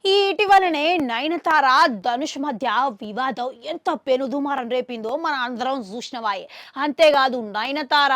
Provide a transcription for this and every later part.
ఈ ఇటీవలనే నయనతార, ధనుష్ మధ్య వివాదం ఎంత పెనుదుమారం రేపిందో మన అందరం చూసినవాయే. అంతేకాదు నయనతార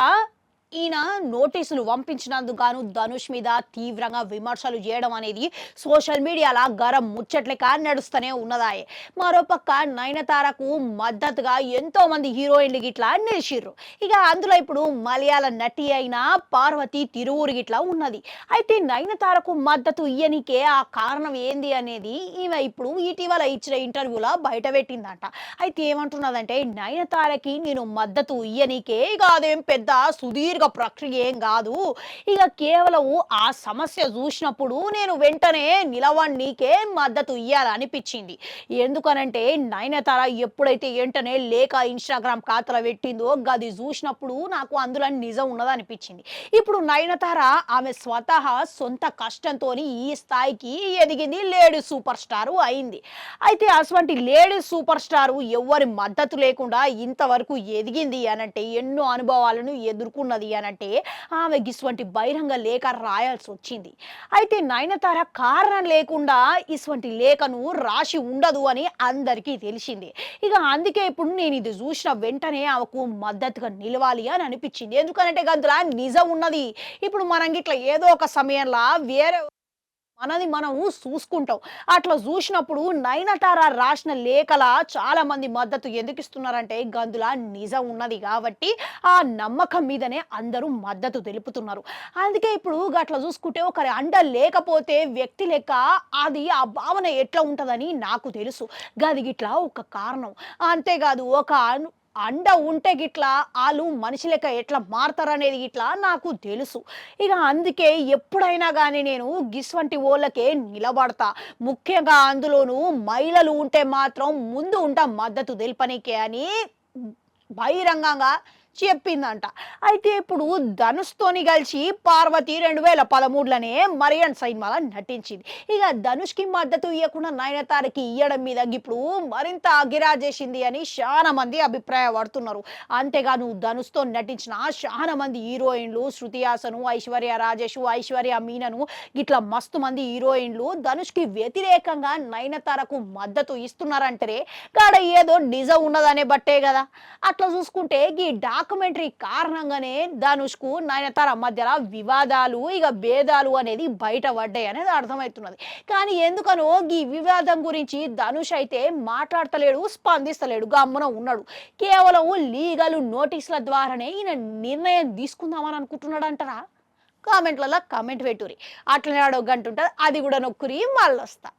ఈయన నోటీసులు పంపించినందుకు గాను ధనుష్ మీద తీవ్రంగా విమర్శలు చేయడం అనేది సోషల్ మీడియాలో గరం ముచ్చట్లక నడుస్తూనే ఉన్నదాయే. మరోపక్క నయనతారకు మద్దతుగా ఎంతో మంది హీరోయిన్లు గిట్లా నిలిచిర్రు. ఇక అందులో ఇప్పుడు మలయాళ నటి అయిన పార్వతి తిరువూరు గిట్లా ఉన్నది. అయితే నయనతారకు మద్దతు ఇయ్యనికే ఆ కారణం ఏంది అనేది ఈమె ఇప్పుడు ఇటీవల ఇచ్చిన ఇంటర్వ్యూలో బయట పెట్టిందట. అయితే ఏమంటున్నదంటే నయనతారకి నేను మద్దతు ఇయ్యనికే ఇక అదేం పెద్ద సుదీర్ఘ ప్రక్రియ ఏం కాదు. ఇక కేవలం ఆ సమస్య చూసినప్పుడు నేను వెంటనే నిలవన్నీకే మద్దతు ఇయ్యాలనిపించింది. ఎందుకనంటే నయనతార ఎప్పుడైతే వెంటనే లేఖ ఇన్స్టాగ్రామ్ ఖాతాలో పెట్టిందో గది చూసినప్పుడు నాకు అందులో నిజం ఉన్నదనిపించింది. ఇప్పుడు నయనతార ఆమె స్వతహా సొంత కష్టంతో ఈ స్థాయికి ఎదిగింది, లేడీ సూపర్ స్టార్ అయింది. అయితే అటువంటి లేడీ సూపర్ స్టార్ ఎవరి మద్దతు లేకుండా ఇంతవరకు ఎదిగింది అనంటే ఎన్నో అనుభవాలను ఎదుర్కొన్నది అనంటే ఆమె ఇటువంటి బహిరంగ లేఖ రాయాల్సి వచ్చింది. అయితే నయనతార కారణం లేకుండా ఇటువంటి లేఖను రాసి ఉండదు అని అందరికీ తెలిసింది. ఇక అందుకే ఇప్పుడు నేను ఇది చూసిన వెంటనే ఆమెకు మద్దతుగా నిలవాలి అని అనిపించింది. ఎందుకంటే అందులో నిజం ఉన్నది. ఇప్పుడు మనం గిట్లా ఏదో ఒక సమయంలో వేరే మనది మనము చూసుకుంటాం. అట్లా చూసినప్పుడు నయనతార రాసిన లేఖల చాలా మంది మద్దతు ఎందుకు ఇస్తున్నారంటే గందుల నిజం ఉన్నది కాబట్టి ఆ నమ్మకం మీదనే అందరూ మద్దతు తెలుపుతున్నారు. అందుకే ఇప్పుడు అట్లా చూసుకుంటే ఒకరి అండ లేకపోతే వ్యక్తి లెక్క అది ఆ భావన ఎట్లా ఉంటుందని నాకు తెలుసు. గది గిట్లా ఒక కారణం. అంతేకాదు ఒక అండ ఉంటే గిట్లా ఆళ్ళు మనిషి లెక్క ఎట్లా మారతారనేది గిట్లా నాకు తెలుసు. ఇక అందుకే ఎప్పుడైనా గానీ నేను గిస్వంటి ఓళ్ళకే నిలబడతా. ముఖ్యంగా అందులోనూ మహిళలు ఉంటే మాత్రం ముందు ఉంటా మద్దతు తెలపనీకే అని బహిరంగంగా చెప్పిందంట. అయితే ఇప్పుడు ధనుష్‌తోని కలిసి పార్వతి 2013లోనే మరియన్ సినిమాలో నటించింది. ఇక ధనుష్‌కి మద్దతు ఇయ్యకుండా నయనతారకి ఇయ్యడం మీద ఇప్పుడు మరింత అగిరాజేసింది అని చాలా మంది అభిప్రాయపడుతున్నారు. అంతేగాదు ధనుష్‌తో నటించిన చాలా మంది హీరోయిన్లు శృతి హాసన్, ఐశ్వర్య రాజేష్, ఐశ్వర్య మీనన్ గిట్లా మస్తు మంది హీరోయిన్లు ధనుష్‌కి వ్యతిరేకంగా నయనతారకు మద్దతు ఇస్తున్నారంటే కాడ ఏదో నిజం ఉన్నదనే బట్టే కదా. అట్లా చూసుకుంటే ఈ డాక్యుమెంటరీ కారణంగానే ధనుష్కు నయనతార మధ్యలో వివాదాలు ఇక భేదాలు అనేది బయట పడ్డాయి అనేది అర్థమవుతున్నది. కానీ ఎందుకనో ఈ వివాదం గురించి ధనుష్ అయితే మాట్లాడతలేడు, స్పందిస్తలేడు, గమ్మున ఉన్నాడు. కేవలం లీగల్ నోటీసుల ద్వారానే ఈయన నిర్ణయం తీసుకుందామని అనుకుంటున్నాడు అంటారా? కామెంట్లలో కామెంట్ పెట్టుర్రి. అట్లనే ఆడో గంట ఉంటుంది, అది కూడా నొక్కురి, మళ్ళొస్తా.